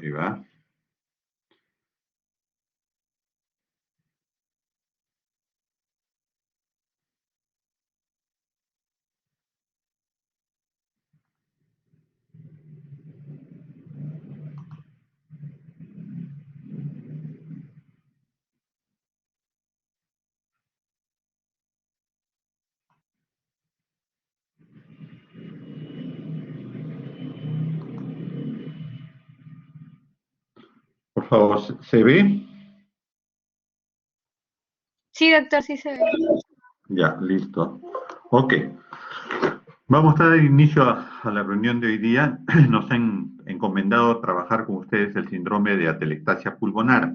Ahí va. Por favor, ¿se ve? Sí, doctor, sí se ve. Ya, listo. Ok. Vamos a dar índicio a la reunión de hoy día. Nos han encomendado trabajar con ustedes el síndrome de atelectasia pulmonar.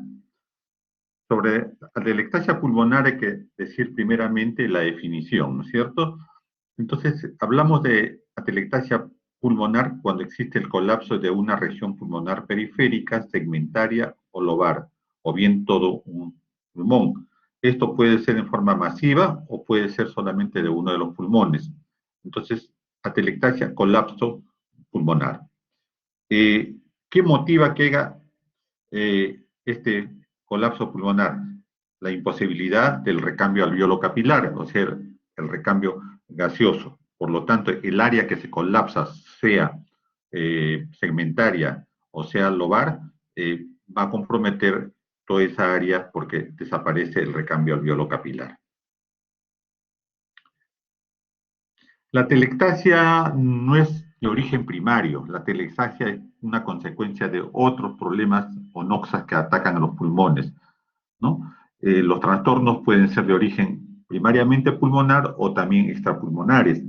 Sobre atelectasia pulmonar hay que decir primeramente la definición, ¿no es cierto? Entonces, hablamos de atelectasia pulmonar cuando existe el colapso de una región pulmonar periférica, segmentaria o lobar, o bien todo un pulmón. Esto puede ser en forma masiva o puede ser solamente de uno de los pulmones. Entonces, atelectasia, colapso pulmonar. ¿Qué motiva que haga este colapso pulmonar? La imposibilidad del recambio alveolo capilar, o sea, el recambio gaseoso. Por lo tanto, el área que se colapsa, sea segmentaria o sea lobar, va a comprometer toda esa área porque desaparece el recambio alveolo capilar. La telectasia no es de origen primario, la telectasia es una consecuencia de otros problemas o noxas que atacan a los pulmones, ¿no? Los trastornos pueden ser de origen primariamente pulmonar o también extrapulmonares.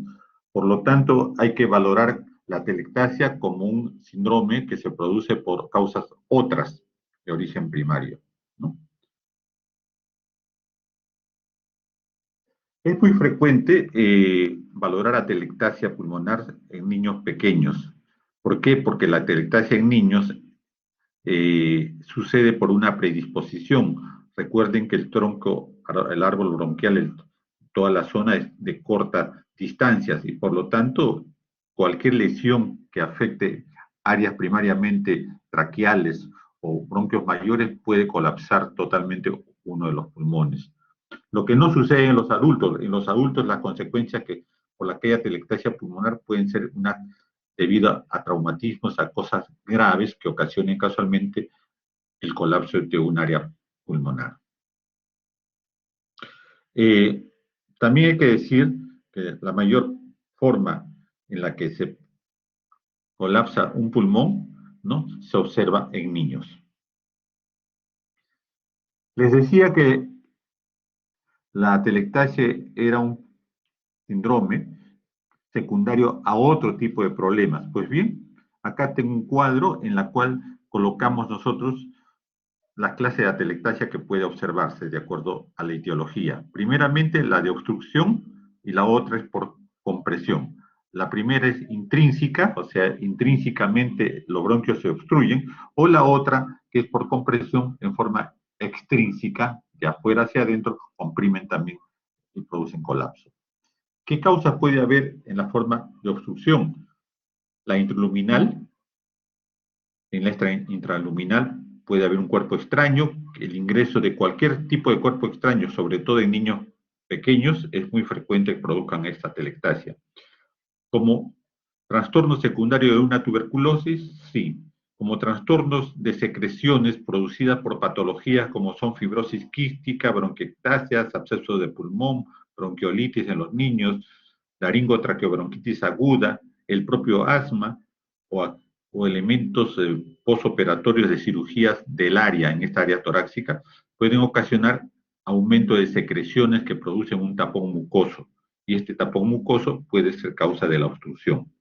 Por lo tanto, hay que valorar la telectasia como un síndrome que se produce por causas otras de origen primario, ¿no? Es muy frecuente valorar atelectasia pulmonar en niños pequeños. ¿Por qué? Porque la atelectasia en niños sucede por una predisposición. Recuerden que el tronco, el árbol bronquial, toda la zona es de corta distancia y por lo tanto cualquier lesión que afecte áreas primariamente traqueales o bronquios mayores puede colapsar totalmente uno de los pulmones. Lo que no sucede en los adultos las consecuencias que por la que haya atelectasia pulmonar pueden ser una debido a traumatismos, a cosas graves que ocasionen casualmente el colapso de un área pulmonar. Eh, También hay que decir que la mayor forma en la que se colapsa un pulmón, ¿no?, se observa en niños. Les decía que la atelectasia era un síndrome secundario a otro tipo de problemas. Pues bien, acá tengo un cuadro en la cual colocamos nosotros la clase de atelectasia que puede observarse de acuerdo a la etiología. Primeramente, la de obstrucción y la otra es por compresión. La primera es intrínseca, o sea, intrínsecamente los bronquios se obstruyen, o la otra, que es por compresión en forma extrínseca, de afuera hacia adentro, comprimen también y producen colapso. ¿Qué causas puede haber en la forma de obstrucción? La intraluminal. En la intraluminal puede haber un cuerpo extraño. El ingreso de cualquier tipo de cuerpo extraño, sobre todo en niños pequeños, es muy frecuente que produzcan esta telectasia. Como trastorno secundario de una tuberculosis, sí. Como trastornos de secreciones producidas por patologías como son fibrosis quística, bronquiectasias, absceso de pulmón, bronquiolitis en los niños, laringotraqueobronquitis aguda, el propio asma o elementos posoperatorios de cirugías del área, en esta área torácica, pueden ocasionar aumento de secreciones que producen un tapón mucoso. Y este tapón mucoso puede ser causa de la obstrucción.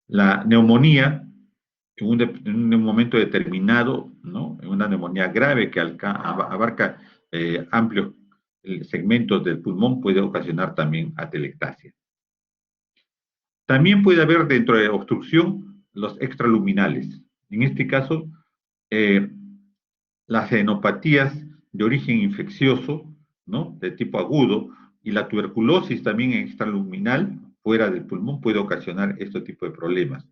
La neumonía, en un momento determinado, ¿no?, en una neumonía grave que abarca amplios segmentos del pulmón, puede ocasionar también atelectasia. También puede haber dentro de obstrucción los extraluminales. En este caso, las adenopatías de origen infeccioso, ¿no?, de tipo agudo, y la tuberculosis también extraluminal, fuera del pulmón, puede ocasionar este tipo de problemas.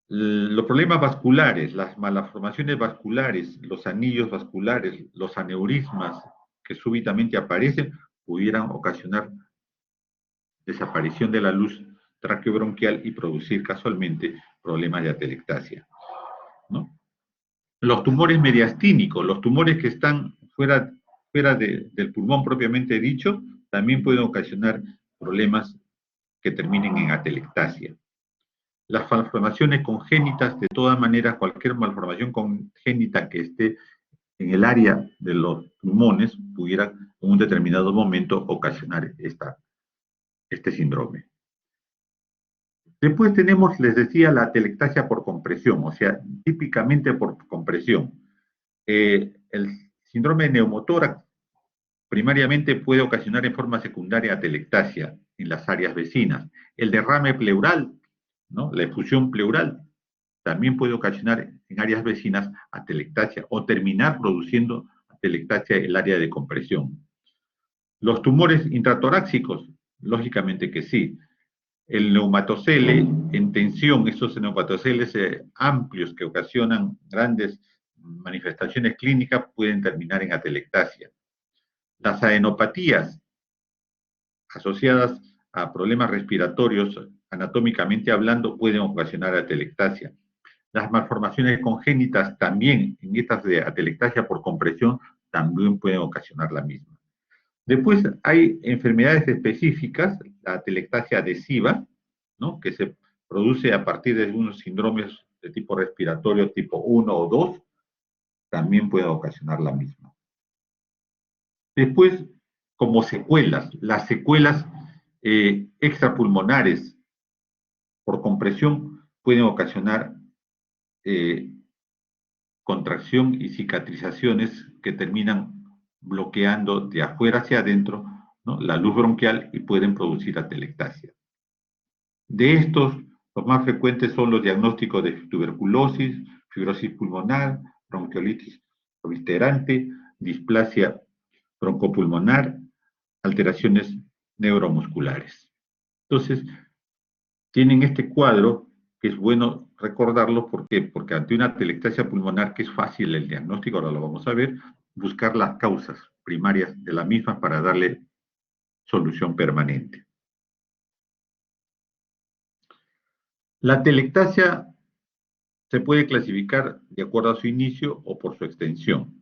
Los problemas vasculares, las malformaciones vasculares, los anillos vasculares, los aneurismas que súbitamente aparecen, pudieran ocasionar desaparición de la luz traqueobronquial y producir casualmente problemas de atelectasia, ¿no? Los tumores mediastínicos, los tumores que están fuera del pulmón propiamente dicho, también pueden ocasionar problemas que terminen en atelectasia. Las malformaciones congénitas, de todas maneras, cualquier malformación congénita que esté en el área de los pulmones pudiera en un determinado momento ocasionar este síndrome. Después tenemos, les decía, la atelectasia por compresión, o sea, típicamente por compresión. El síndrome de neumotórax primariamente puede ocasionar en forma secundaria atelectasia en las áreas vecinas. El derrame pleural, ¿no? La efusión pleural, también puede ocasionar en áreas vecinas atelectasia o terminar produciendo atelectasia en el área de compresión. Los tumores intratorácicos, lógicamente que sí. El neumatocele en tensión, esos neumatoceles amplios que ocasionan grandes manifestaciones clínicas pueden terminar en atelectasia. Las adenopatías asociadas a problemas respiratorios, anatómicamente hablando, pueden ocasionar atelectasia. Las malformaciones congénitas también, en estas de atelectasia por compresión, también pueden ocasionar la misma. Después hay enfermedades específicas, la atelectasia adhesiva, ¿no? Que se produce a partir de unos síndromes de tipo respiratorio tipo 1 o 2, también puede ocasionar la misma. Después, como secuelas, las secuelas extrapulmonares por compresión pueden ocasionar contracción y cicatrizaciones que terminan bloqueando de afuera hacia adentro, ¿no? La luz bronquial y pueden producir atelectasia. De estos, los más frecuentes son los diagnósticos de tuberculosis, fibrosis pulmonar, bronquiolitis obliterante, displasia broncopulmonar, alteraciones neuromusculares. Entonces, tienen este cuadro que es bueno recordarlo. ¿Por qué? Porque ante una atelectasia pulmonar, que es fácil el diagnóstico, ahora lo vamos a ver, buscar las causas primarias de la misma para darle solución permanente. La atelectasia se puede clasificar de acuerdo a su inicio o por su extensión.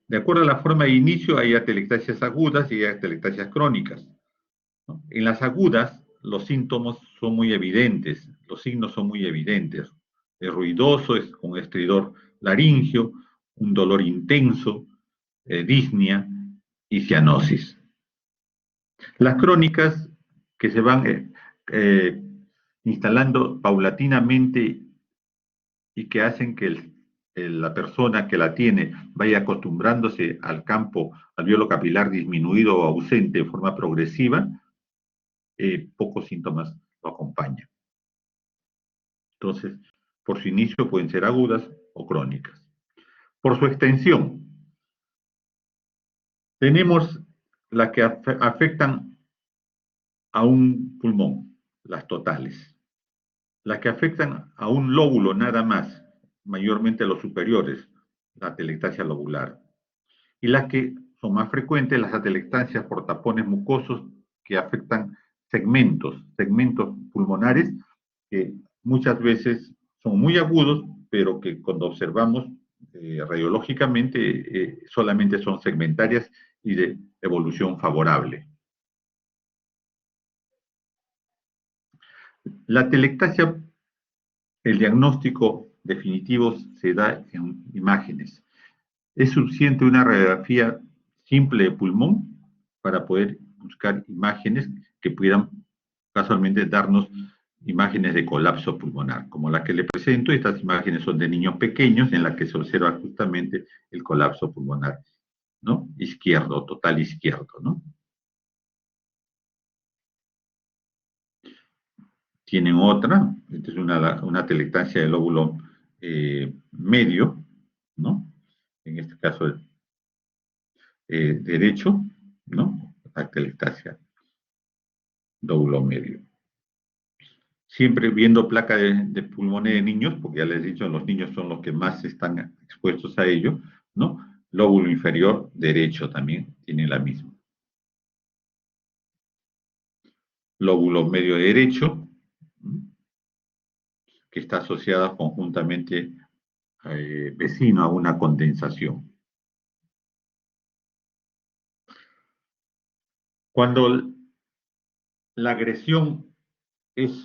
De acuerdo a la forma de inicio, hay atelectasias agudas y hay atelectasias crónicas, ¿no? En las agudas, los síntomas son muy evidentes, los signos son muy evidentes. Es ruidoso, es con estridor laringio, un dolor intenso, disnea y cianosis. Las crónicas, que se van instalando paulatinamente y que hacen que la persona que la tiene vaya acostumbrándose al campo alveolo capilar disminuido o ausente de forma progresiva, pocos síntomas lo acompañan. Entonces, por su inicio pueden ser agudas o crónicas. Por su extensión, tenemos las que afectan a un pulmón, las totales. Las que afectan a un lóbulo nada más, mayormente los superiores, la atelectasia lobular. Y las que son más frecuentes, las atelectasias por tapones mucosos que afectan segmentos pulmonares que muchas veces son muy agudos, pero que cuando observamos radiológicamente solamente son segmentarias y de evolución favorable. La atelectasia, el diagnóstico definitivo se da en imágenes. Es suficiente una radiografía simple de pulmón para poder buscar imágenes que puedan casualmente darnos imágenes de colapso pulmonar, como la que le presento. Estas imágenes son de niños pequeños en las que se observa justamente el colapso pulmonar, ¿no? Izquierdo, total izquierdo, ¿no? Tienen otra, esta es una atelectasia del lóbulo medio, ¿no? En este caso derecho, ¿no? Atelectasia lóbulo medio. siempre viendo placa de pulmones de niños, porque ya les he dicho, los niños son los que más están expuestos a ello, ¿no? Lóbulo inferior derecho también tiene la misma. Lóbulo medio derecho, que está asociada conjuntamente vecino a una condensación. Cuando la agresión es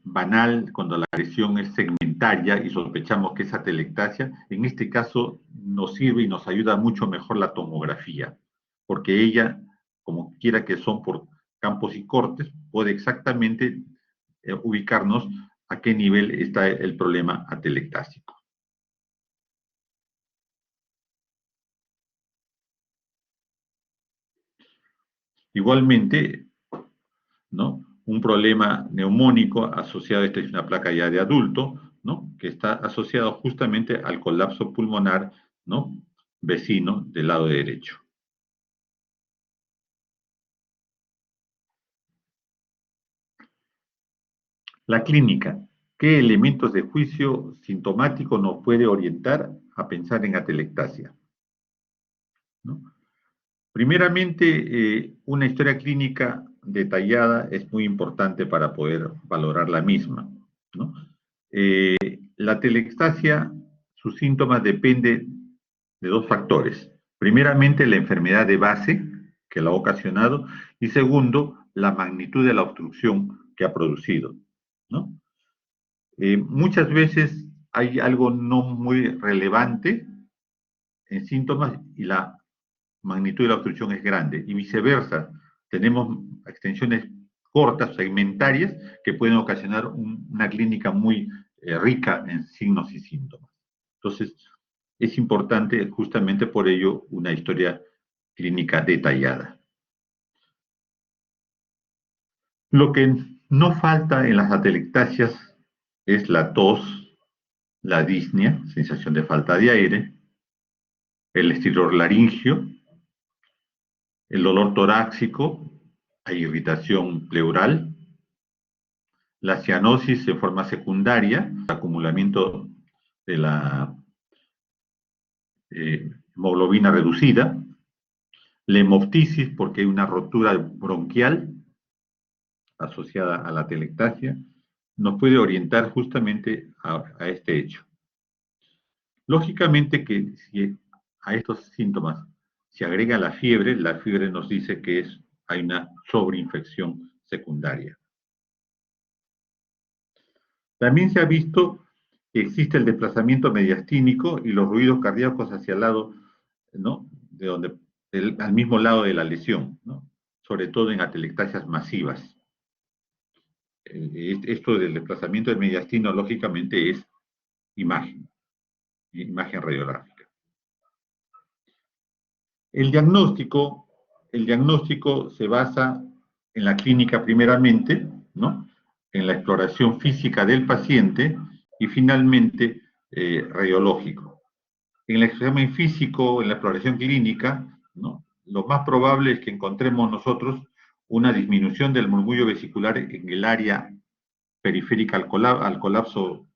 banal, cuando la agresión es segmentaria y sospechamos que es atelectasia, en este caso nos sirve y nos ayuda mucho mejor la tomografía, porque ella, como quiera que son por campos y cortes, puede exactamente ubicarnos a qué nivel está el problema atelectásico. Igualmente, ¿no? Un problema neumónico asociado, esta es una placa ya de adulto, ¿no? Que está asociado justamente al colapso pulmonar, ¿no? Vecino del lado derecho. La clínica. ¿Qué elementos de juicio sintomático nos puede orientar a pensar en atelectasia? ¿No? Primeramente, una historia clínica detallada es muy importante para poder valorar la misma, ¿no? La atelectasia, sus síntomas dependen de dos factores. Primeramente, la enfermedad de base que la ha ocasionado y segundo, la magnitud de la obstrucción que ha producido, ¿no? Muchas veces hay algo no muy relevante en síntomas y la magnitud de la obstrucción es grande y viceversa. Tenemos extensiones cortas, segmentarias, que pueden ocasionar una clínica muy rica en signos y síntomas. Entonces, es importante justamente por ello una historia clínica detallada. Lo que no falta en las atelectasias es la tos, la disnea, sensación de falta de aire, el estiror laringio, el dolor torácico, hay irritación pleural, la cianosis en forma secundaria, acumulamiento de la hemoglobina reducida, la hemoptisis porque hay una rotura bronquial asociada a la atelectasia, nos puede orientar justamente a este hecho. Lógicamente que si a estos síntomas se agrega la fiebre nos dice que hay una sobreinfección secundaria. También se ha visto que existe el desplazamiento mediastínico y los ruidos cardíacos hacia el lado, ¿no? Al mismo lado de la lesión, ¿no? Sobre todo en atelectasias masivas. Esto del desplazamiento del mediastino, lógicamente, es imagen radiográfica. El diagnóstico se basa en la clínica primeramente, ¿no? En la exploración física del paciente y finalmente radiológico. En el examen físico, en la exploración clínica, ¿no? Lo más probable es que encontremos nosotros una disminución del murmullo vesicular en el área periférica al colapso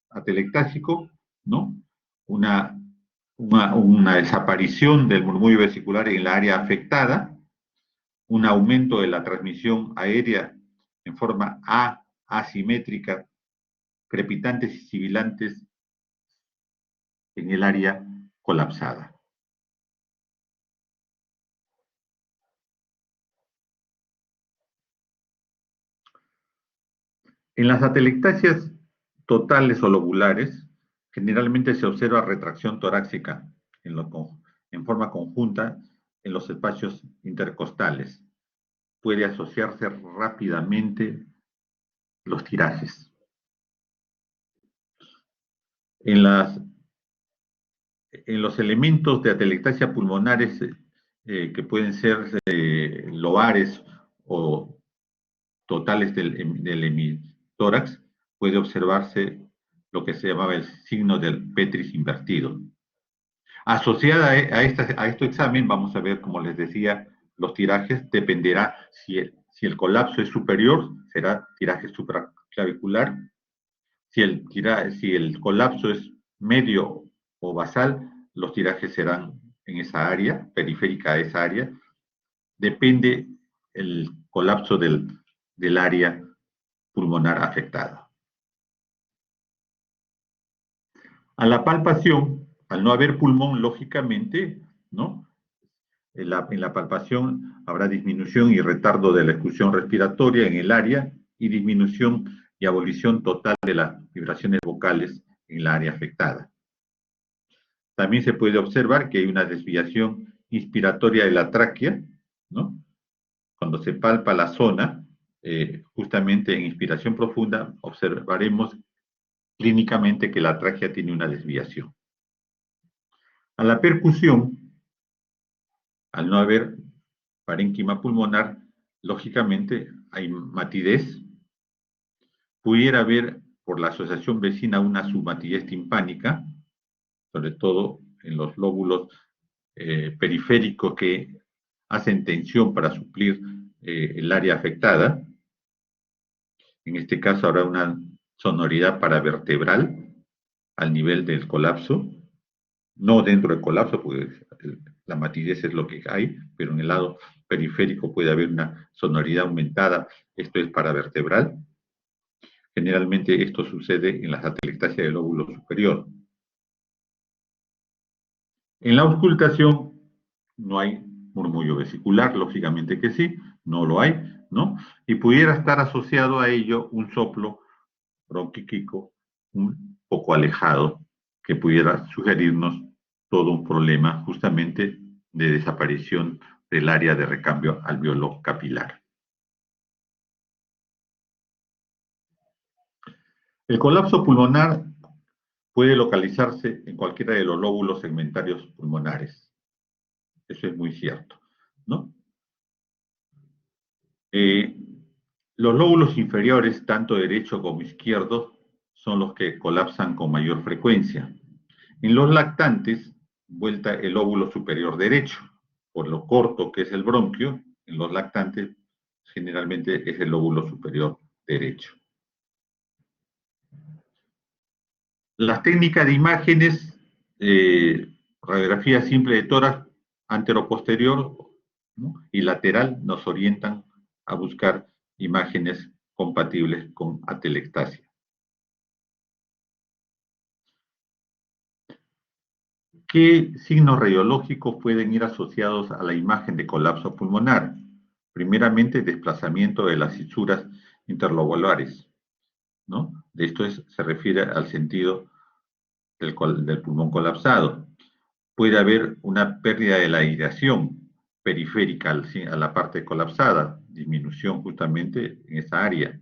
atelectásico, ¿no? Una desaparición del murmullo vesicular en la área afectada, un aumento de la transmisión aérea en forma asimétrica, crepitantes y sibilantes en el área colapsada. En las atelectasias totales o lobulares, generalmente se observa retracción torácica en forma conjunta en los espacios intercostales. Puede asociarse rápidamente los tirajes. En los elementos de atelectasia pulmonares que pueden ser lobares o totales del hemitórax, puede observarse lo que se llamaba el signo del Petris invertido. Asociada a este examen, vamos a ver, como les decía, los tirajes, dependerá si el colapso es superior, será tiraje clavicular. Si el colapso es medio o basal, los tirajes serán en esa área, periférica a esa área. Depende el colapso del área pulmonar afectada. A la palpación, al no haber pulmón, lógicamente, ¿no? En la palpación habrá disminución y retardo de la excursión respiratoria en el área y disminución y abolición total de las vibraciones vocales en la área afectada. También se puede observar que hay una desviación inspiratoria de la tráquea, ¿no? Cuando se palpa la zona, justamente en inspiración profunda, observaremos clínicamente que la tráquea tiene una desviación. A la percusión, al no haber parénquima pulmonar, lógicamente hay matidez. Pudiera haber, por la asociación vecina, una submatidez timpánica, sobre todo en los lóbulos periféricos que hacen tensión para suplir el área afectada. En este caso habrá una sonoridad paravertebral al nivel del colapso, no dentro del colapso, porque la matidez es lo que hay, pero en el lado periférico puede haber una sonoridad aumentada, esto es paravertebral. Generalmente esto sucede en las atelectasias del lóbulo superior. En la auscultación no hay murmullo vesicular, lógicamente que sí, no lo hay, ¿no? Y pudiera estar asociado a ello un soplo bronquíquico un poco alejado, que pudiera sugerirnos todo un problema justamente de desaparición del área de recambio alveolo capilar. El colapso pulmonar puede localizarse en cualquiera de los lóbulos segmentarios pulmonares. Eso es muy cierto, ¿no? Los lóbulos inferiores, tanto derecho como izquierdo, son los que colapsan con mayor frecuencia. En los lactantes, vuelta el lóbulo superior derecho, por lo corto que es el bronquio, en los lactantes generalmente es el lóbulo superior derecho. Las técnicas de imágenes, radiografía simple de tórax anteroposterior, ¿no? Y lateral nos orientan a buscar imágenes compatibles con atelectasia. ¿Qué signos radiológicos pueden ir asociados a la imagen de colapso pulmonar? Primeramente, desplazamiento de las fisuras interlobulares, ¿no? De esto se refiere al sentido del pulmón colapsado. Puede haber una pérdida de la irrigación periférica a la parte colapsada, disminución justamente en esa área.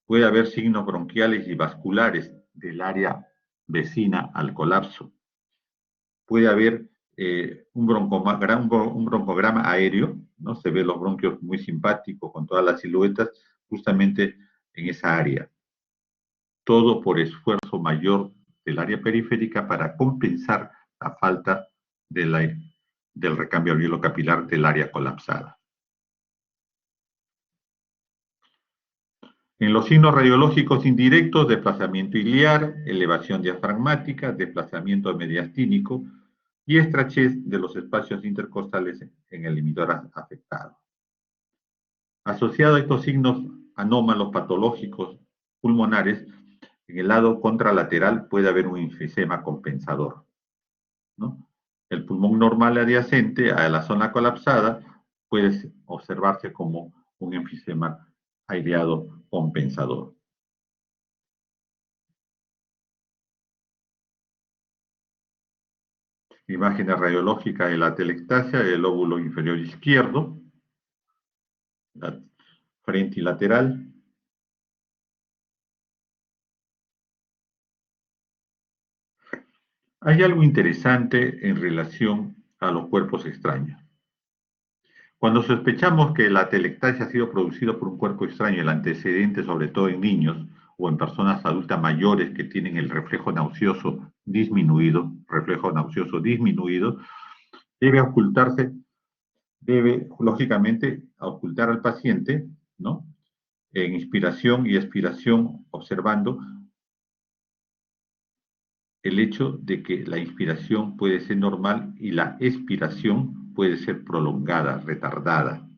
Puede haber signos bronquiales y vasculares del área vecina al colapso. Puede haber un broncograma aéreo, ¿no? Se ve los bronquios muy simpáticos con todas las siluetas justamente en esa área. Todo por esfuerzo mayor del área periférica para compensar la falta del recambio alveolo capilar del área colapsada. En los signos radiológicos indirectos, desplazamiento iliar, elevación diafragmática, desplazamiento mediastínico y estrechez de los espacios intercostales en el limitador afectado. Asociado a estos signos anómalos patológicos pulmonares, en el lado contralateral puede haber un enfisema compensador, ¿no? El pulmón normal adyacente a la zona colapsada puede observarse como un enfisema aireado compensador. Imágenes radiológicas de la atelectasia del lóbulo inferior izquierdo, la frente y lateral. Hay algo interesante en relación a los cuerpos extraños. Cuando sospechamos que la atelectasia ha sido producida por un cuerpo extraño, el antecedente sobre todo en niños o en personas adultas mayores que tienen el reflejo nauseoso disminuido, debe ocultarse, debe lógicamente ocultar al paciente, ¿no? en inspiración y expiración, observando el hecho de que la inspiración puede ser normal y la expiración puede ser prolongada, retardada.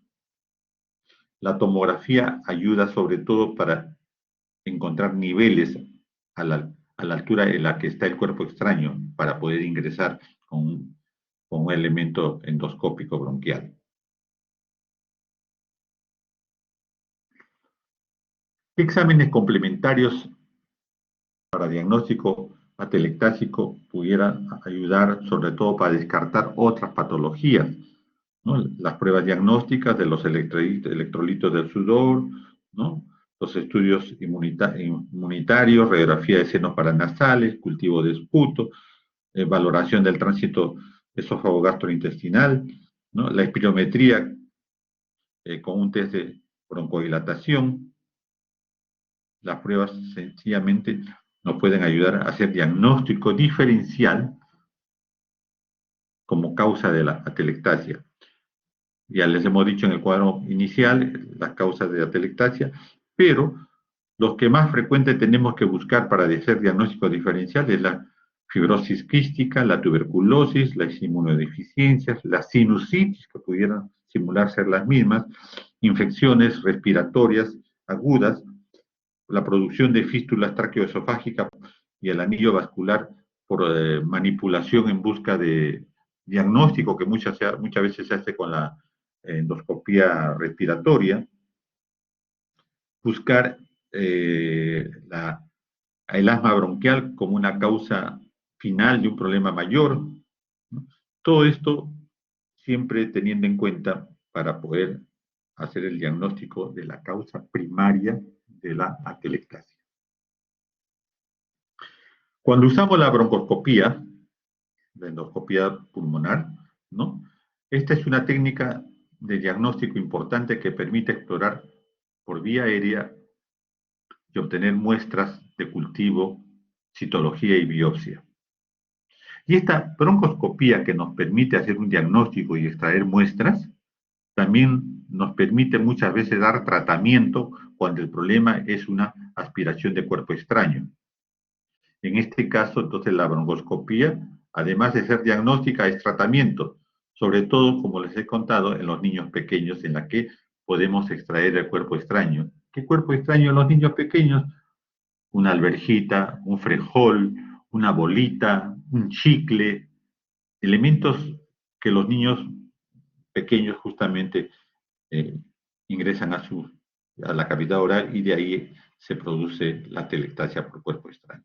La tomografía ayuda sobre todo para encontrar niveles a la altura en la que está el cuerpo extraño para poder ingresar con un elemento endoscópico bronquial. ¿Qué exámenes complementarios para diagnóstico atelectásico pudieran ayudar sobre todo para descartar otras patologías? ¿No? Las pruebas diagnósticas de los electrolitos del sudor, ¿no? Los estudios inmunitarios, radiografía de senos paranasales, cultivo de esputo, valoración del tránsito esófago-gastrointestinal, ¿no? La espirometría con un test de broncodilatación. Las pruebas sencillamente nos pueden ayudar a hacer diagnóstico diferencial como causa de la atelectasia. Ya les hemos dicho en el cuadro inicial las causas de atelectasia, pero los que más frecuente tenemos que buscar para hacer diagnóstico diferencial es la fibrosis quística, la tuberculosis, las inmunodeficiencias, las sinusitis, que pudieran simular ser las mismas, infecciones respiratorias agudas, la producción de fístulas traqueoesofágicas y el anillo vascular por manipulación en busca de diagnóstico, que muchas veces se hace con la endoscopía respiratoria, buscar el asma bronquial como una causa final de un problema mayor, ¿no? Todo esto siempre teniendo en cuenta para poder hacer el diagnóstico de la causa primaria de la atelectasia. Cuando usamos la broncoscopía, la endoscopía pulmonar, ¿no? Esta es una técnica de diagnóstico importante que permite explorar por vía aérea y obtener muestras de cultivo, citología y biopsia. Y esta broncoscopía que nos permite hacer un diagnóstico y extraer muestras, también nos permite muchas veces dar tratamiento cuando el problema es una aspiración de cuerpo extraño. En este caso, entonces, la broncoscopía, además de ser diagnóstica, es tratamiento, sobre todo, como les he contado, en los niños pequeños, en la que podemos extraer el cuerpo extraño. ¿Qué cuerpo extraño en los niños pequeños? Una alverjita, un frejol, una bolita, un chicle, elementos que los niños pequeños justamente eh, ingresan a la cavidad oral y de ahí se produce la atelectasia por cuerpo extraño.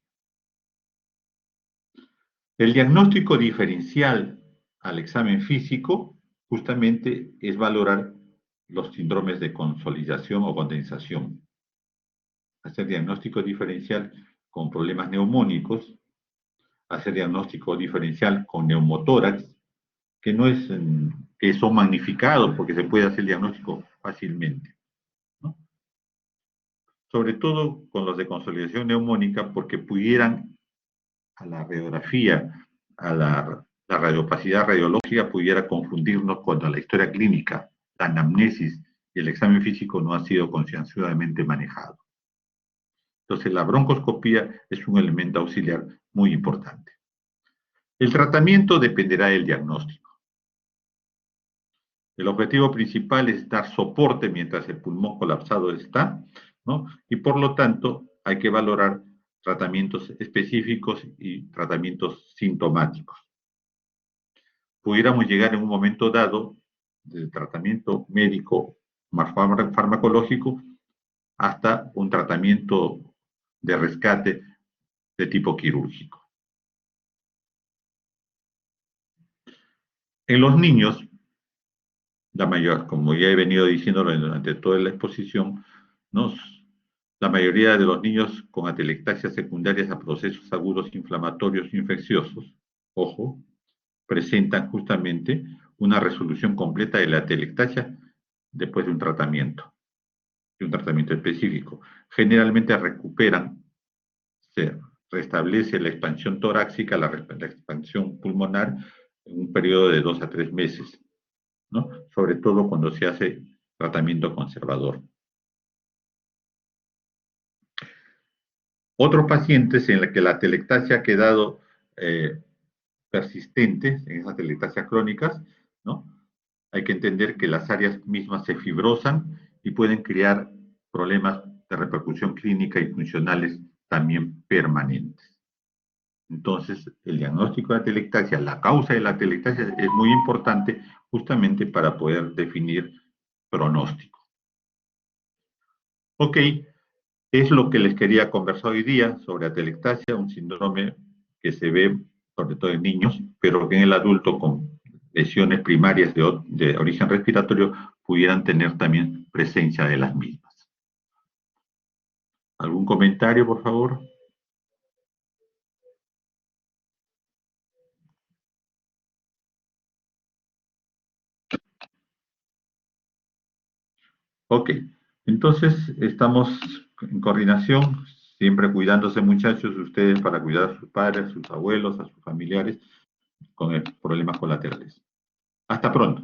El diagnóstico diferencial al examen físico justamente es valorar los síndromes de consolidación o condensación. Hacer diagnóstico diferencial con problemas neumónicos, hacer diagnóstico diferencial con neumotórax, que no es que son magnificados porque se puede hacer diagnóstico fácilmente, ¿no? Sobre todo con los de consolidación neumónica, porque pudieran a la radiografía, a la radiopacidad radiológica pudiera confundirnos cuando la historia clínica, la anamnesis y el examen físico no han sido concienzudamente manejados. Entonces, la broncoscopía es un elemento auxiliar muy importante. El tratamiento dependerá del diagnóstico. El objetivo principal es dar soporte mientras el pulmón colapsado está, ¿no? Y por lo tanto hay que valorar tratamientos específicos y tratamientos sintomáticos. Pudiéramos llegar en un momento dado del tratamiento médico más farmacológico hasta un tratamiento de rescate de tipo quirúrgico. En los niños, como ya he venido diciéndolo durante toda la exposición, ¿no? La mayoría de los niños con atelectasia secundarias a procesos agudos inflamatorios infecciosos, ojo, presentan justamente una resolución completa de la atelectasia después de un tratamiento específico. Generalmente recuperan, se restablece la expansión torácica, la expansión pulmonar en un periodo de 2 a 3 meses, ¿no? Sobre todo cuando se hace tratamiento conservador. Otros pacientes en los que la atelectasia ha quedado persistente, en esas atelectasias crónicas, ¿no? Hay que entender que las áreas mismas se fibrosan y pueden crear problemas de repercusión clínica y funcionales también permanentes. Entonces, el diagnóstico de atelectasia, la causa de la atelectasia es muy importante justamente para poder definir pronóstico. Ok, es lo que les quería conversar hoy día sobre atelectasia, un síndrome que se ve sobre todo en niños, pero que en el adulto con lesiones primarias de origen respiratorio pudieran tener también presencia de las mismas. ¿Algún comentario, por favor? Ok, entonces estamos en coordinación, siempre cuidándose muchachos, ustedes para cuidar a sus padres, a sus abuelos, a sus familiares con problemas colaterales. Hasta pronto.